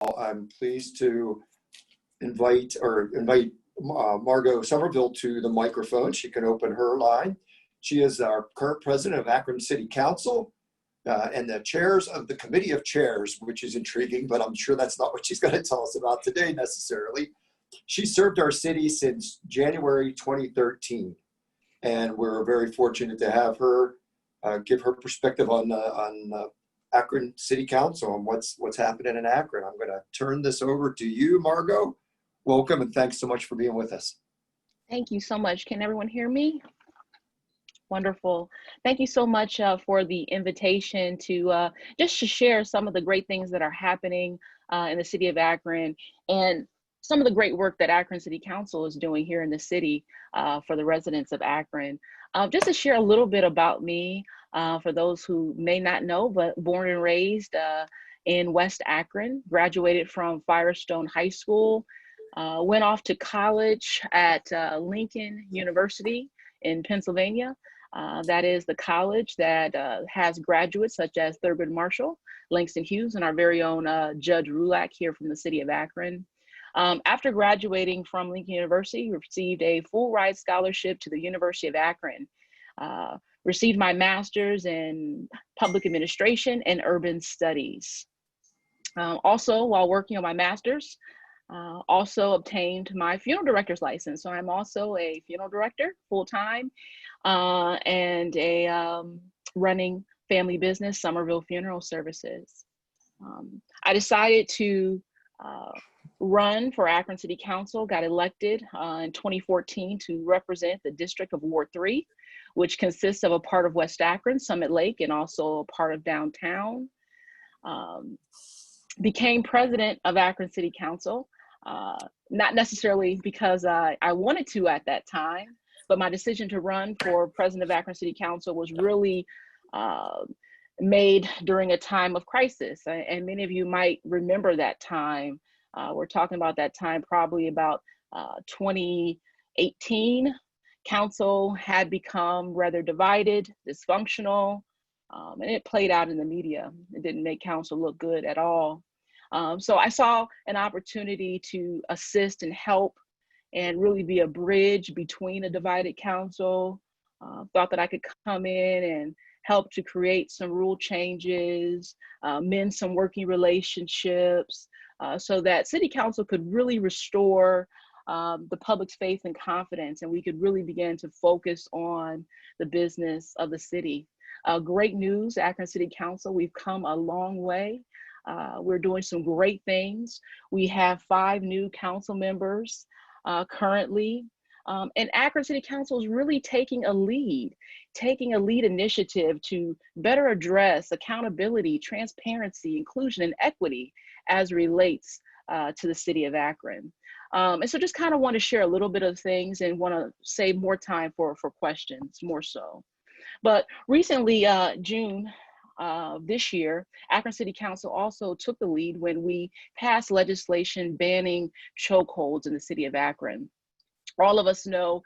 I'm pleased to invite Margo Sommerville to the microphone. She can open her line. She is our current president of Akron City Council and the chairs of the Committee of Chairs, which is intriguing, but I'm sure that's not what she's going to tell us about today necessarily. She served our city since January 2013, and we're very fortunate to have her give her perspective on Akron City Council and what's happening in Akron. I'm going to turn this over to you, Margo. Welcome, and thanks so much for being with us. Thank you so much. Can everyone hear me? Wonderful. Thank you so much for the invitation to just to share some of the great things that are happening in the city of Akron and some of the great work that Akron City Council is doing here in the city for the residents of Akron. Just to share a little bit about me, for those who may not know, but born and raised in West Akron, graduated from Firestone High School, went off to college at Lincoln University in Pennsylvania. That is the college that has graduates such as Thurgood Marshall, Langston Hughes, and our very own Judge Rulak here from the city of Akron. After graduating from Lincoln University, received a full ride scholarship to the University of Akron. Received my master's in public administration and urban studies. Also, while working on my master's, also obtained my funeral director's license. So I'm also a funeral director full-time and a running family business, Somerville Funeral Services. I decided to run for Akron City Council, got elected in 2014 to represent the District of Ward 3, which consists of a part of West Akron, Summit Lake, and also a part of downtown. Became president of Akron City Council, not necessarily because I wanted to at that time, but my decision to run for president of Akron City Council was really made during a time of crisis. And many of you might remember that time. We're talking about that time probably about 2018. Council had become rather divided, dysfunctional, and it played out in the media. It didn't make council look good at all. So I saw an opportunity to assist and help and really be a bridge between a divided council. Thought that I could come in and help to create some rule changes, mend some working relationships, so that city council could really restore the public's faith and confidence, and we could really begin to focus on the business of the city. Great news, Akron City Council, we've come a long way. We're doing some great things. We have 5 new council members currently. And Akron City Council is really taking a lead initiative to better address accountability, transparency, inclusion, and equity as relates to the city of Akron. And so just kind of want to share a little bit of things and want to save more time for questions, more so. But recently, June this year, Akron City Council also took the lead when we passed legislation banning chokeholds in the city of Akron. All of us know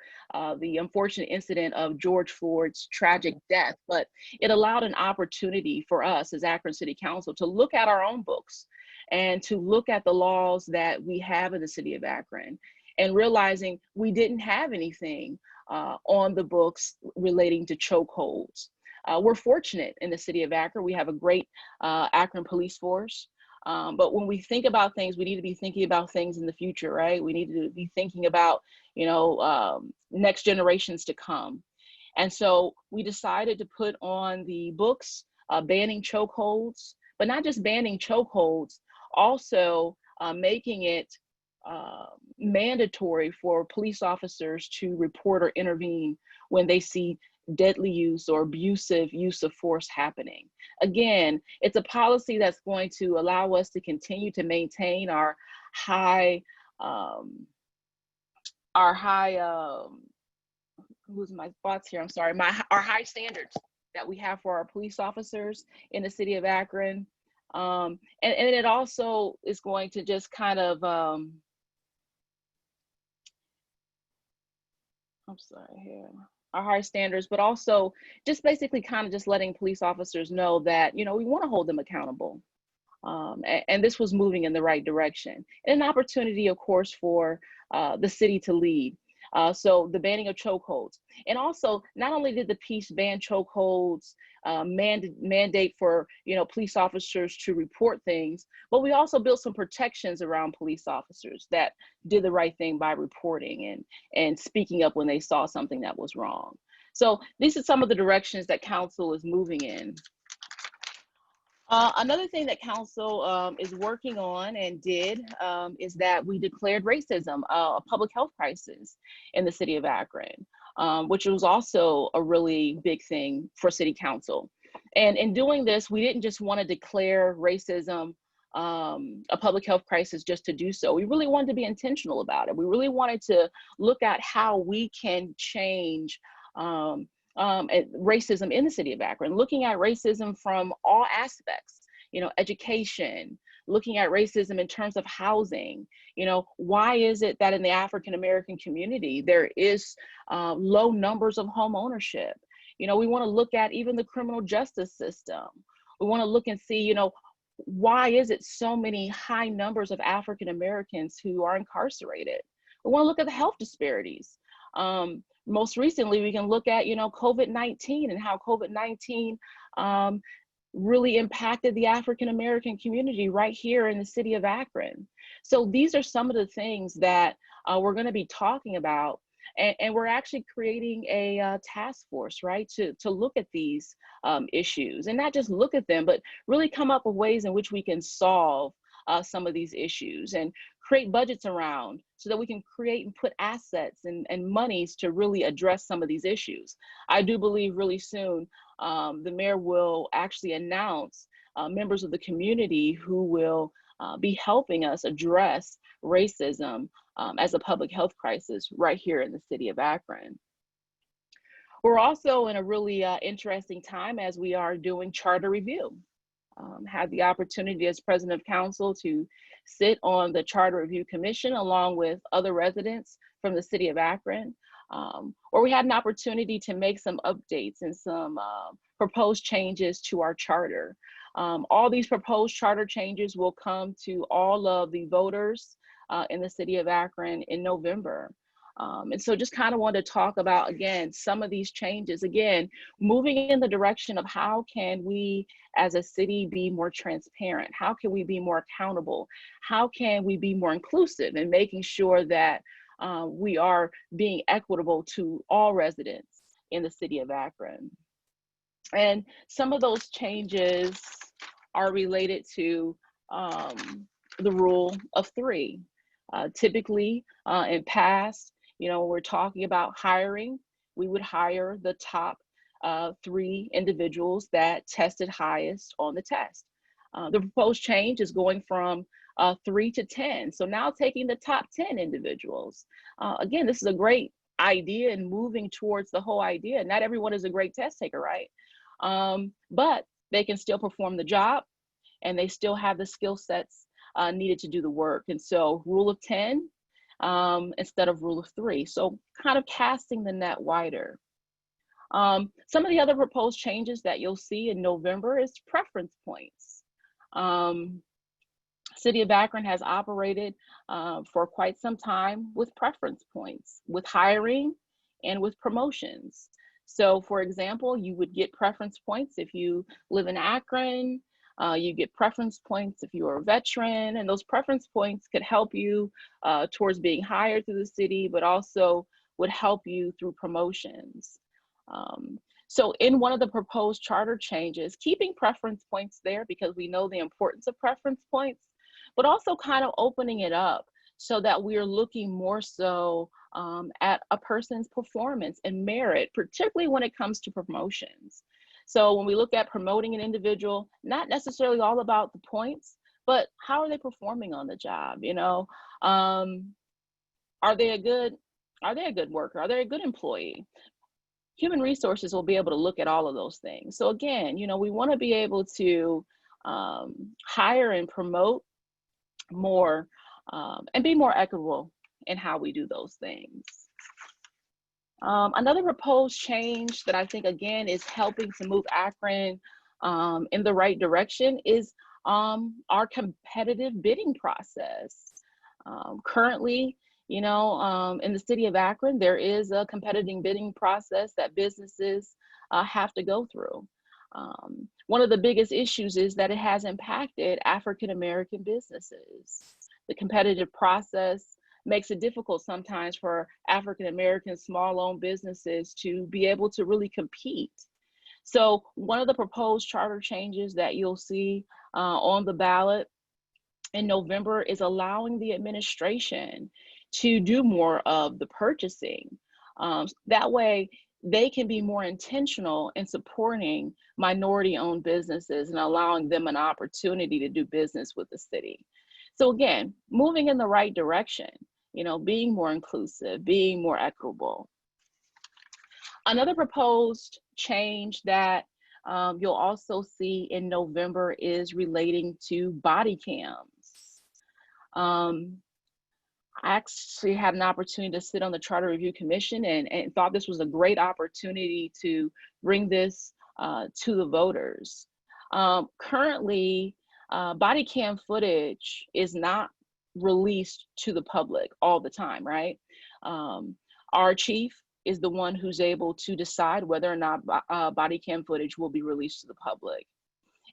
the unfortunate incident of George Floyd's tragic death, but it allowed an opportunity for us as Akron City Council to look at our own books and to look at the laws that we have in the city of Akron, and realizing we didn't have anything on the books relating to chokeholds. We're fortunate in the city of Akron. We have a great Akron police force. But when we think about things, we need to be thinking about things in the future, right? We need to be thinking about, next generations to come. And so we decided to put on the books banning chokeholds, but not just banning chokeholds, also making it mandatory for police officers to report or intervene when they see deadly use or abusive use of force happening. Again, it's a policy that's going to allow us to continue to maintain our high, losing my thoughts here, I'm sorry, our high standards that we have for our police officers in the city of Akron. And it also is going to just kind of, I'm sorry here. Our high standards, but also just basically kind of just letting police officers know that, we want to hold them accountable. And this was moving in the right direction. And an opportunity, of course, for the city to lead. So the banning of chokeholds. And also, not only did the piece ban chokeholds, mandate for police officers to report things, but we also built some protections around police officers that did the right thing by reporting and speaking up when they saw something that was wrong. So these are some of the directions that council is moving in. Another thing that council is working on and did is that we declared racism a public health crisis in the city of Akron, which was also a really big thing for city council. And in doing this, we didn't just want to declare racism a public health crisis just to do so. We really wanted to be intentional about it. We really wanted to look at how we can change racism in the city of Akron, looking at racism from all aspects, education, looking at racism in terms of housing. Why is it that in the African American community, there is low numbers of home ownership? We want to look at even the criminal justice system. We want to look and see, why is it so many high numbers of African Americans who are incarcerated? We want to look at the health disparities. Most recently, we can look at, COVID-19 and how COVID-19 really impacted the African American community right here in the city of Akron. So these are some of the things that we're going to be talking about. And we're actually creating a task force, right, to look at these issues, and not just look at them, but really come up with ways in which we can solve some of these issues and create budgets around so that we can create and put assets and monies to really address some of these issues. I do believe really soon the mayor will actually announce members of the community who will be helping us address racism as a public health crisis right here in the city of Akron. We're also in a really interesting time as we are doing charter review. Had the opportunity as president of council to sit on the Charter Review Commission along with other residents from the city of Akron, where we had an opportunity to make some updates and some proposed changes to our charter. All these proposed charter changes will come to all of the voters in the city of Akron in November. And so just kind of want to talk about, again, some of these changes, again, moving in the direction of how can we as a city be more transparent? How can we be more accountable? How can we be more inclusive in making sure that we are being equitable to all residents in the city of Akron? And some of those changes are related to the rule of three. Typically in past, when we're talking about hiring, we would hire the top 3 individuals that tested highest on the test. The proposed change is going from 3 to 10. So now taking the top 10 individuals. Again, this is a great idea and moving towards the whole idea. Not everyone is a great test taker, right? But they can still perform the job and they still have the skill sets needed to do the work. And so rule of 10 instead of rule of 3. So kind of casting the net wider. Some of the other proposed changes that you'll see in November is preference points. City of Akron has operated for quite some time with preference points, with hiring and with promotions. So for example, you would get preference points if you live in Akron. You get preference points if you are a veteran, and those preference points could help you towards being hired through the city, but also would help you through promotions. So in one of the proposed charter changes, keeping preference points there because we know the importance of preference points, but also kind of opening it up so that we're looking more so at a person's performance and merit, particularly when it comes to promotions. So when we look at promoting an individual, not necessarily all about the points, but how are they performing on the job? Are they a good worker? Are they a good employee? Human resources will be able to look at all of those things. So again, we want to be able to hire and promote more and be more equitable in how we do those things. Another proposed change that I think, again, is helping to move Akron in the right direction is our competitive bidding process. Currently, in the city of Akron, there is a competitive bidding process that businesses have to go through. One of the biggest issues is that it has impacted African American businesses. The competitive process makes it difficult sometimes for African American small-owned businesses to be able to really compete. So one of the proposed charter changes that you'll see on the ballot in November is allowing the administration to do more of the purchasing. That way, they can be more intentional in supporting minority-owned businesses and allowing them an opportunity to do business with the city. So again, moving in the right direction, being more inclusive, being more equitable. Another proposed change that you'll also see in November is relating to body cams. I actually had an opportunity to sit on the Charter Review Commission and thought this was a great opportunity to bring this to the voters. Currently, body cam footage is not released to the public all the time, right? Our chief is the one who's able to decide whether or not body cam footage will be released to the public.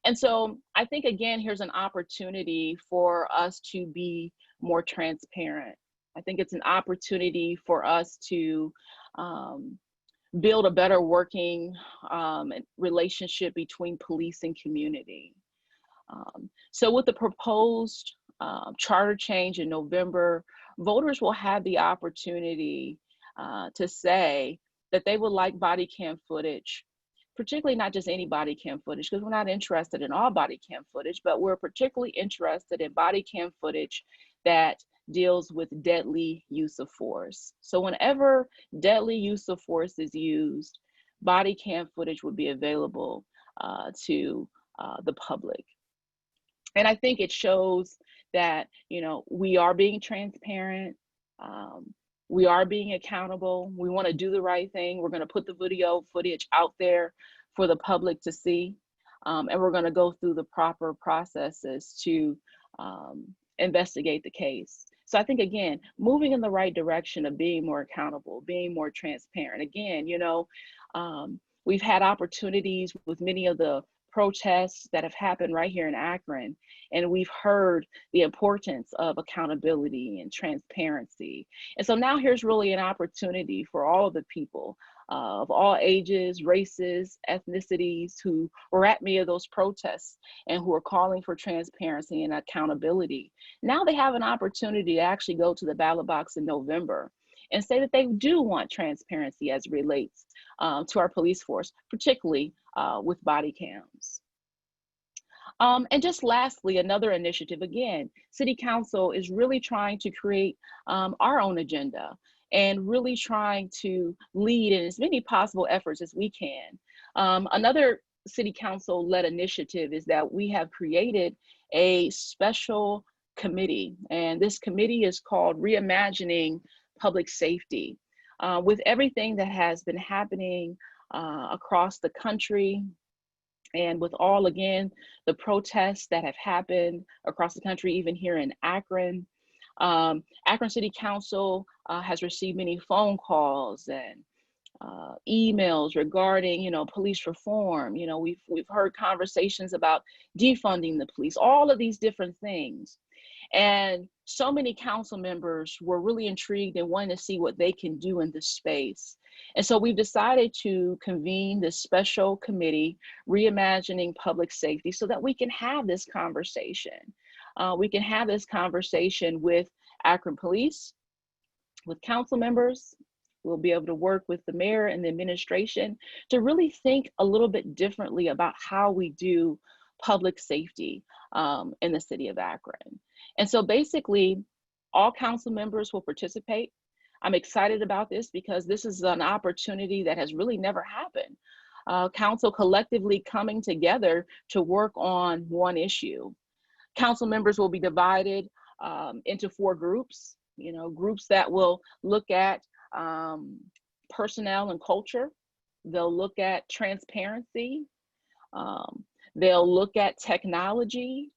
And so I think, again, here's an opportunity for us to be more transparent. I think it's an opportunity for us to build a better working relationship between police and community. So with the proposed charter change in November, voters will have the opportunity to say that they would like body cam footage, particularly not just any body cam footage, because we're not interested in all body cam footage, but we're particularly interested in body cam footage that deals with deadly use of force. So whenever deadly use of force is used, body cam footage would be available to the public. And I think it shows that, we are being transparent. We are being accountable. We want to do the right thing. We're going to put the video footage out there for the public to see. And we're going to go through the proper processes to investigate the case. So I think, again, moving in the right direction of being more accountable, being more transparent. Again, we've had opportunities with many of the protests that have happened right here in Akron, and we've heard the importance of accountability and transparency. And so now here's really an opportunity for all of the people of all ages, races, ethnicities who were at many of those protests and who are calling for transparency and accountability. Now they have an opportunity to actually go to the ballot box in November and say that they do want transparency as it relates to our police force, particularly with body cams. And just lastly, another initiative, again, City Council is really trying to create our own agenda and really trying to lead in as many possible efforts as we can. Another City Council-led initiative is that we have created a special committee, and this committee is called Reimagining Public Safety. With everything that has been happening across the country, and with all, again, the protests that have happened across the country, even here in Akron, Akron City Council has received many phone calls and emails regarding, police reform. We've heard conversations about defunding the police, all of these different things. And so many council members were really intrigued and wanting to see what they can do in this space. And so we've decided to convene this special committee, Reimagining Public Safety, so that we can have this conversation. We can have this conversation with Akron Police, with council members. We'll be able to work with the mayor and the administration to really think a little bit differently about how we do public safety in the city of Akron. And so basically, all council members will participate. I'm excited about this because this is an opportunity that has really never happened. Council collectively coming together to work on one issue. Council members will be divided into 4 groups, groups that will look at personnel and culture. They'll look at transparency. They'll look at technology,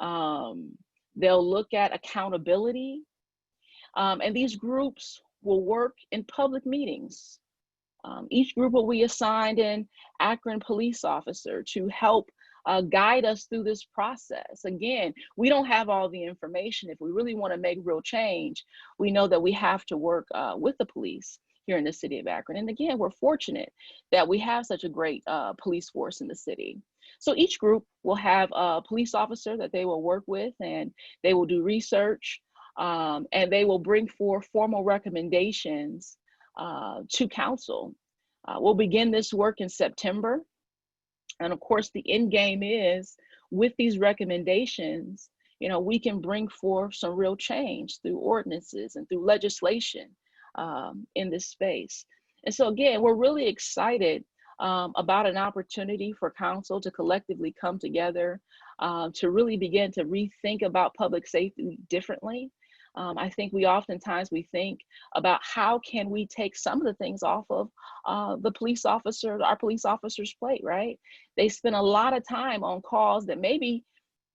They'll look at accountability. And these groups will work in public meetings. Each group will be assigned an Akron police officer to help guide us through this process. Again, we don't have all the information. If we really want to make real change, we know that we have to work with the police here in the city of Akron. And again, we're fortunate that we have such a great police force in the city. So each group will have a police officer that they will work with, and they will do research, and they will bring forth formal recommendations to council. We'll begin this work in September. And of course, the end game is, with these recommendations, we can bring forth some real change through ordinances and through legislation in this space. And so again, we're really excited about an opportunity for council to collectively come together to really begin to rethink about public safety differently. I think oftentimes we think about how can we take some of the things off of our police officers' plate, right? They spend a lot of time on calls that maybe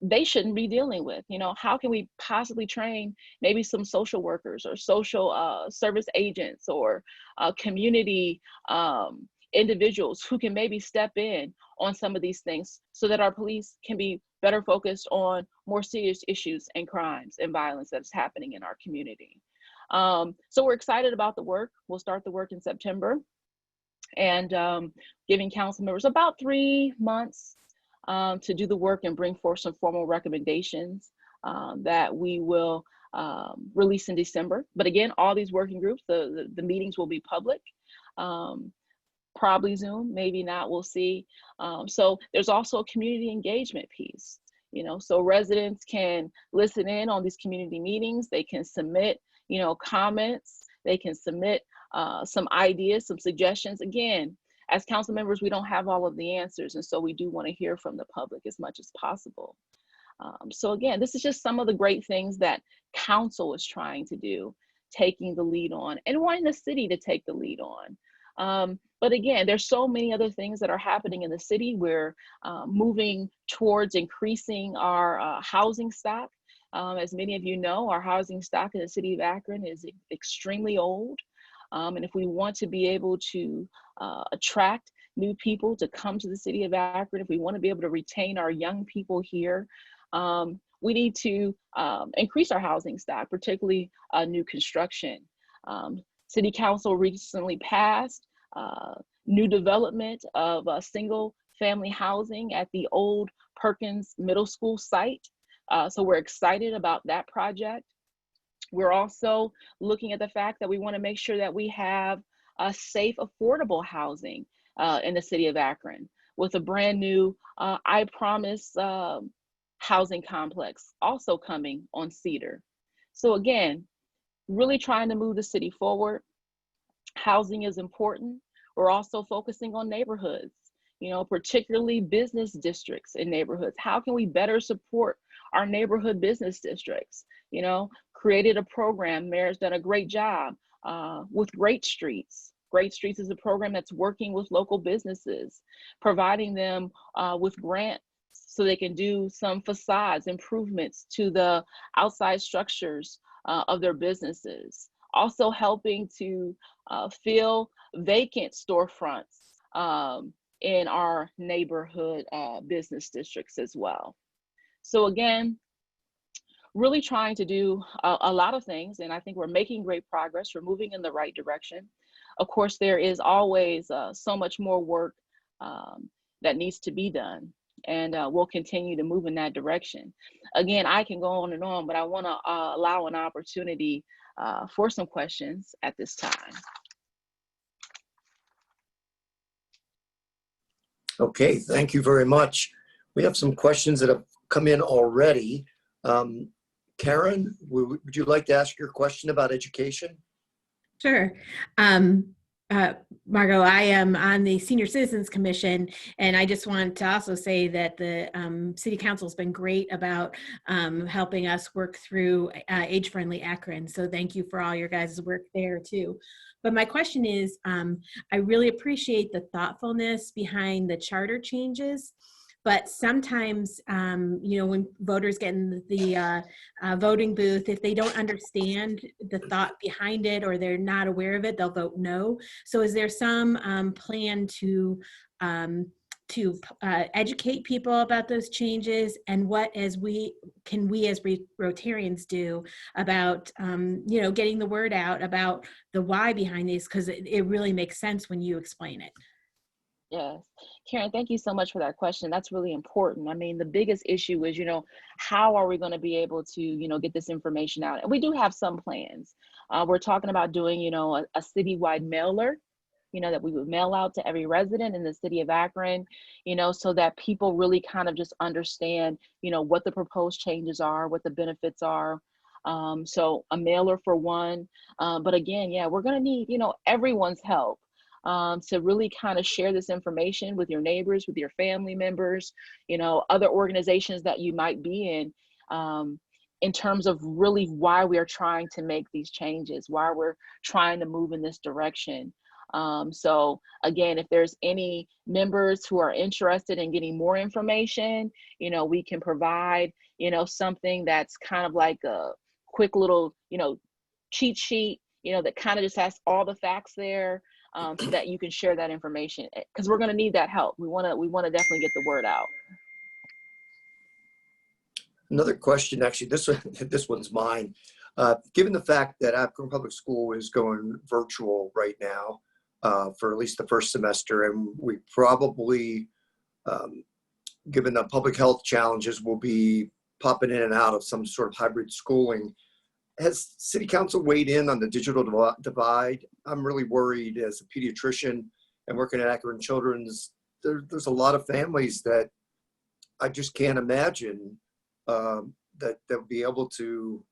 they shouldn't be dealing with. How can we possibly train maybe some social workers or social service agents or community individuals who can maybe step in on some of these things so that our police can be better focused on more serious issues and crimes and violence that's happening in our community. So we're excited about the work. We'll start the work in September, and giving council members about 3 months to do the work and bring forth some formal recommendations that we will release in December. But again, all these working groups, the meetings will be public. Probably Zoom, maybe not, we'll see. So there's also a community engagement piece, so residents can listen in on these community meetings. They can submit, comments. They can submit some ideas, some suggestions. Again, as council members, we don't have all of the answers. And so we do want to hear from the public as much as possible. So again, this is just some of the great things that council is trying to do, taking the lead on and wanting the city to take the lead on. But again, there's so many other things that are happening in the city. We're moving towards increasing our housing stock. As many of you know, our housing stock in the city of Akron is extremely old. And if we want to be able to attract new people to come to the city of Akron, if we want to be able to retain our young people here, we need to increase our housing stock, particularly new construction. City Council recently passed new development of single family housing at the old Perkins Middle School site. So we're excited about that project. We're also looking at the fact that we want to make sure that we have a safe, affordable housing in the city of Akron with a brand new I Promise housing complex also coming on Cedar. So again, really trying to move the city forward. Housing is important. We're also focusing on neighborhoods, particularly business districts in neighborhoods. How can we better support our neighborhood business districts? Created a program, Mayor's done a great job with Great Streets. Great Streets is a program that's working with local businesses, providing them with grants so they can do some facades improvements to the outside structures of their businesses. Also helping to fill vacant storefronts in our neighborhood business districts as well. So again, really trying to do a lot of things, and I think we're making great progress. We're moving in the right direction. Of course, there is always so much more work that needs to be done, and we'll continue to move in that direction. Again, I can go on and on, but I want to allow an opportunity for some questions at this time. Okay, thank you very much. We have some questions that have come in already. Karen, would you like to ask your question about education? Sure. Margo, I am on the Senior Citizens Commission, and I just want to also say that the City Council has been great about helping us work through age-friendly Akron. So thank you for all your guys' work there too. But my question is, I really appreciate the thoughtfulness behind the charter changes. But sometimes, when voters get in the voting booth, if they don't understand the thought behind it or they're not aware of it, they'll vote no. So is there some plan to educate people about those changes, and what can we as Rotarians do about getting the word out about the why behind these, because it really makes sense when you explain it. Yes. Karen, thank you so much for that question. That's really important. I mean, the biggest issue is, how are we going to be able to, get this information out? And we do have some plans. We're talking about doing, a citywide mailer, that we would mail out to every resident in the city of Akron, so that people really kind of just understand, what the proposed changes are, what the benefits are. So a mailer for one. But again, yeah, we're going to need, everyone's help. To really kind of share this information with your neighbors, with your family members, other organizations that you might be in terms of really why we are trying to make these changes, why we're trying to move in this direction. So again, if there's any members who are interested in getting more information, we can provide, something that's kind of like a quick little, cheat sheet, that kind of just has all the facts there. So that you can share that information, because we're going to need that help. We want to definitely get the word out. Another question, actually, this one's mine. Given the fact that Akron Public School is going virtual right now for at least the first semester, and we probably, given the public health challenges, will be popping in and out of some sort of hybrid schooling, has City Council weighed in on the digital divide? I'm really worried as a pediatrician and working at Akron Children's. There's a lot of families that I just can't imagine that they'll be able to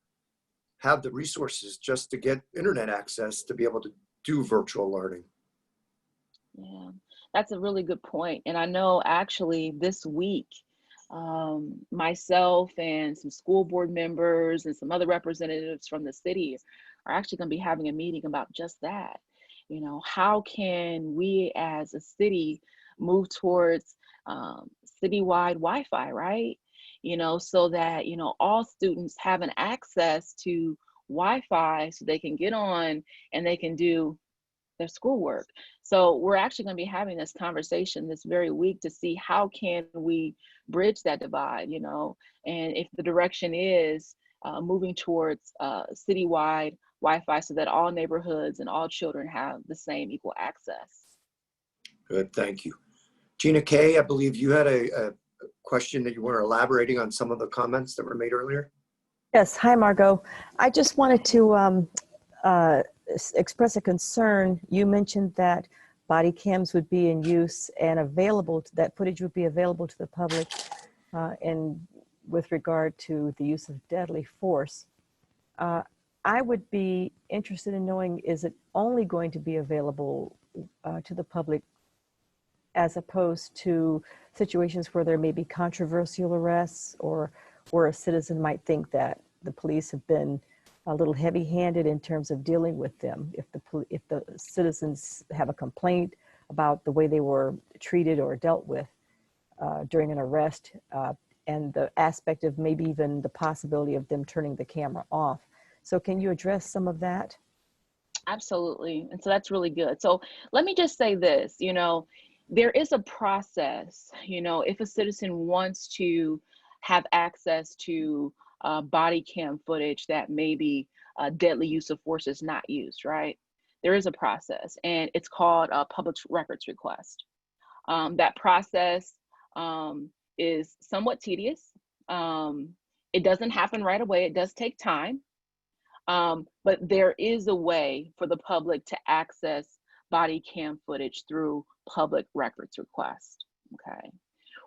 have the resources just to get internet access to be able to do virtual learning. Yeah, that's a really good point. And I know actually this week, myself and some school board members and some other representatives from the city are actually going to be having a meeting about just that. How can we as a city move towards citywide Wi-Fi, right? So that, all students have an access to Wi-Fi so they can get on and they can do their schoolwork. So we're actually going to be having this conversation this very week to see how can we bridge that divide, and if the direction is moving towards citywide Wi-Fi so that all neighborhoods and all children have the same equal access. Good, thank you. Gina Kay, I believe you had a question that you were elaborating on some of the comments that were made earlier. Yes, hi Margot. I just wanted to express a concern. You mentioned that body cams would be in use and available, that footage would be available to the public and with regard to the use of deadly force. I would be interested in knowing, is it only going to be available to the public as opposed to situations where there may be controversial arrests or where a citizen might think that the police have been a little heavy-handed in terms of dealing with them? If the citizens have a complaint about the way they were treated or dealt with during an arrest, and the aspect of maybe even the possibility of them turning the camera off. So can you address some of that? Absolutely. And so that's really good. So let me just say this, there is a process, if a citizen wants to have access to body cam footage that maybe deadly use of force is not used, right? There is a process, and it's called a public records request. That process is somewhat tedious. It doesn't happen right away. It does take time. But there is a way for the public to access body cam footage through public records request, okay?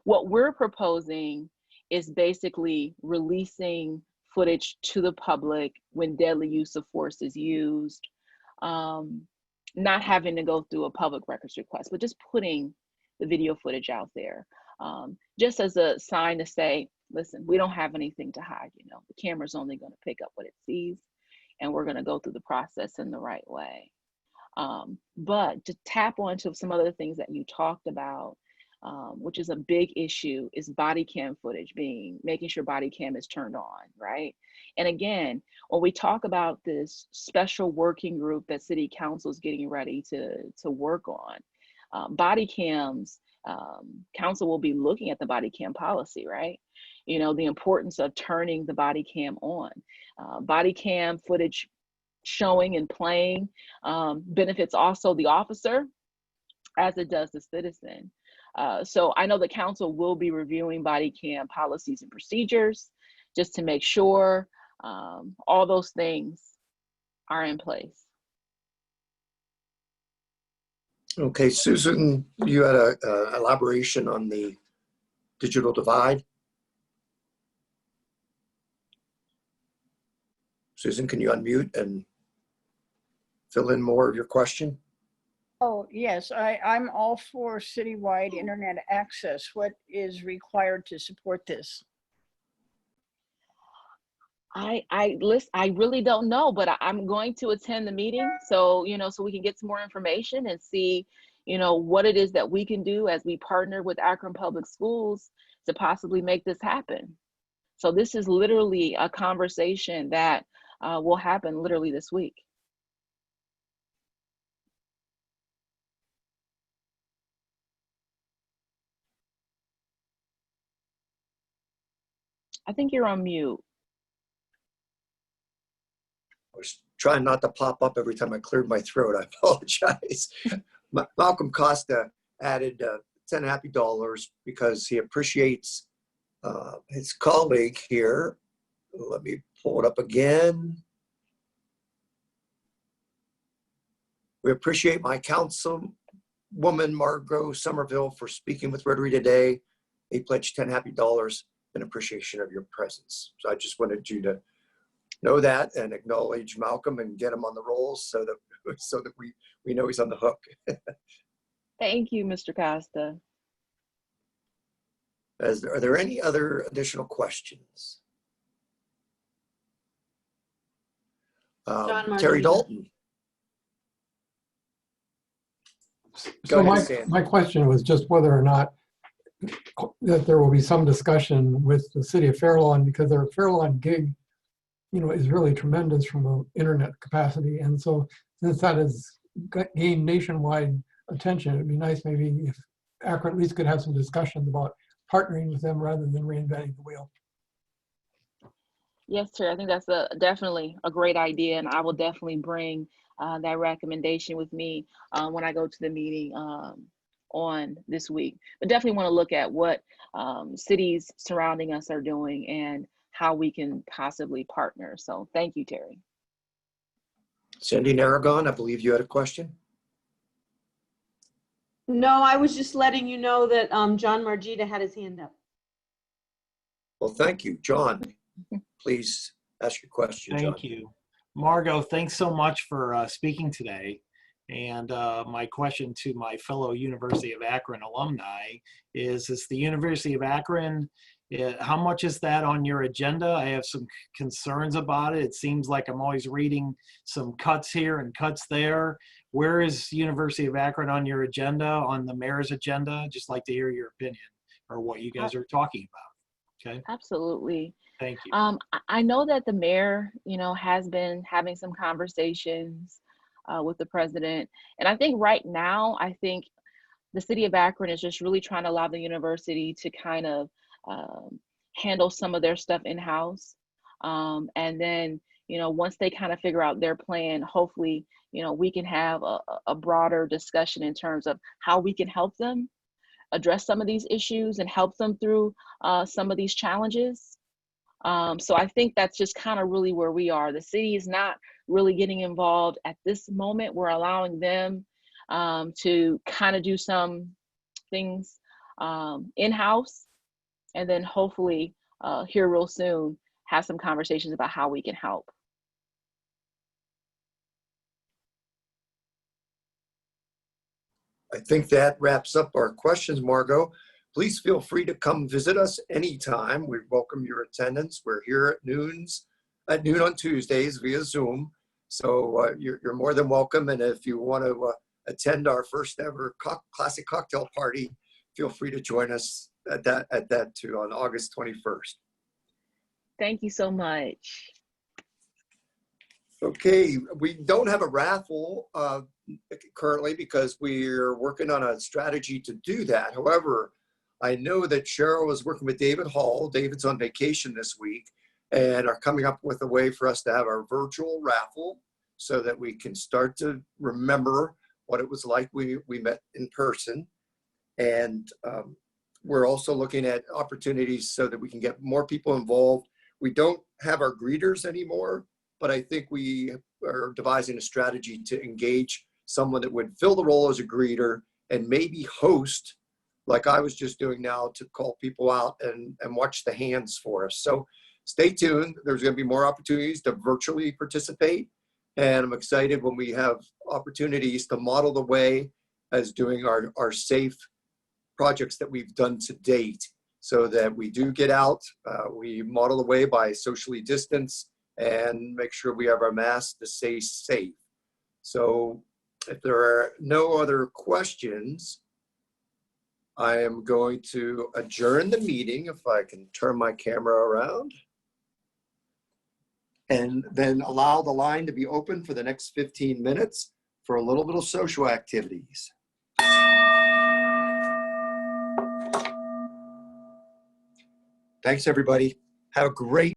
What we're proposing is basically releasing footage to the public when deadly use of force is used, not having to go through a public records request, but just putting the video footage out there, just as a sign to say, listen, we don't have anything to hide, the camera's only gonna pick up what it sees, and we're gonna go through the process in the right way. But to tap onto some other things that you talked about, which is a big issue, is body cam footage, making sure body cam is turned on, right? And again, when we talk about this special working group that City Council is getting ready to work on, body cams, council will be looking at the body cam policy, right? You know, the importance of turning the body cam on. Body cam footage showing and playing benefits also the officer as it does the citizen. So I know the council will be reviewing body cam policies and procedures just to make sure all those things are in place. Okay, Susan, you had a elaboration on the digital divide. Susan, can you unmute and fill in more of your question? Oh, yes, I'm all for citywide internet access. What is required to support this? I really don't know, but I'm going to attend the meeting. So, you know, so we can get some more information and see, you know, what it is that we can do as we partner with Akron Public Schools to possibly make this happen. So this is literally a conversation that will happen literally this week. I think you're on mute. I was trying not to pop up every time I cleared my throat. I apologize. Malcolm Costa added $10 happy because he appreciates his colleague here. Let me pull it up again. We appreciate my councilwoman, Margo Sommerville, for speaking with Rotary today. They pledged $10 happy in appreciation of your presence. So I just wanted you to know that and acknowledge Malcolm and get him on the rolls so that we know he's on the hook. Thank you, Mr. Costa. Are there any other additional questions? Terry Dalton. So my question was just whether or not that there will be some discussion with the City of Fairlawn, because their Fairlawn gig, you know, is really tremendous from an internet capacity. And so since that has gained nationwide attention, it'd be nice maybe if Akron at least could have some discussions about partnering with them rather than reinventing the wheel. Yes, Terry, I think that's definitely a great idea, and I will definitely bring that recommendation with me when I go to the meeting on this week. But definitely want to look at what cities surrounding us are doing and how we can possibly partner. So thank you, Terry. Cindy Narragon, I believe you had a question. No, I was just letting you know that John Margita had his hand up. Well, thank you. John, please ask your question. Thank you. Margo, thanks so much for speaking today. And my question to my fellow University of Akron alumni is the University of Akron, how much is that on your agenda? I have some concerns about it. It seems like I'm always reading some cuts here and cuts there. Where is University of Akron on your agenda, on the mayor's agenda? Just like to hear your opinion or what you guys are talking about. Okay. Absolutely. Thank you. I know that the mayor, you know, has been having some conversations with the president. And I think right now, I think the city of Akron is just really trying to allow the university to kind of handle some of their stuff in-house. And then, you know, once they kind of figure out their plan, hopefully, you know, we can have a broader discussion in terms of how we can help them address some of these issues and help them through some of these challenges. So I think that's just kind of really where we are. The city is not really getting involved at this moment. We're allowing them to kind of do some things in-house, and then hopefully here real soon have some conversations about how we can help. I think that wraps up our questions, Margo. Please feel free to come visit us anytime. We welcome your attendance. We're here at noon on Tuesdays via Zoom. So you're more than welcome. And if you want to attend our first ever classic cocktail party, feel free to join us at that too on August 21st. Thank you so much. Okay, we don't have a raffle currently because we're working on a strategy to do that. However, I know that Cheryl is working with David Hall. David's on vacation this week and are coming up with a way for us to have our virtual raffle so that we can start to remember what it was like we met in person. And we're also looking at opportunities so that we can get more people involved. We don't have our greeters anymore, but I think we are devising a strategy to engage someone that would fill the role as a greeter and maybe host, like I was just doing now, to call people out and watch the hands for us. So stay tuned. There's going to be more opportunities to virtually participate. And I'm excited when we have opportunities to model the way as doing our safe projects that we've done to date, so that we do get out, we model the way by socially distance and make sure we have our masks to stay safe. So if there are no other questions, I am going to adjourn the meeting, if I can turn my camera around, and then allow the line to be open for the next 15 minutes for a little bit of social activities. Thanks, everybody. Have a great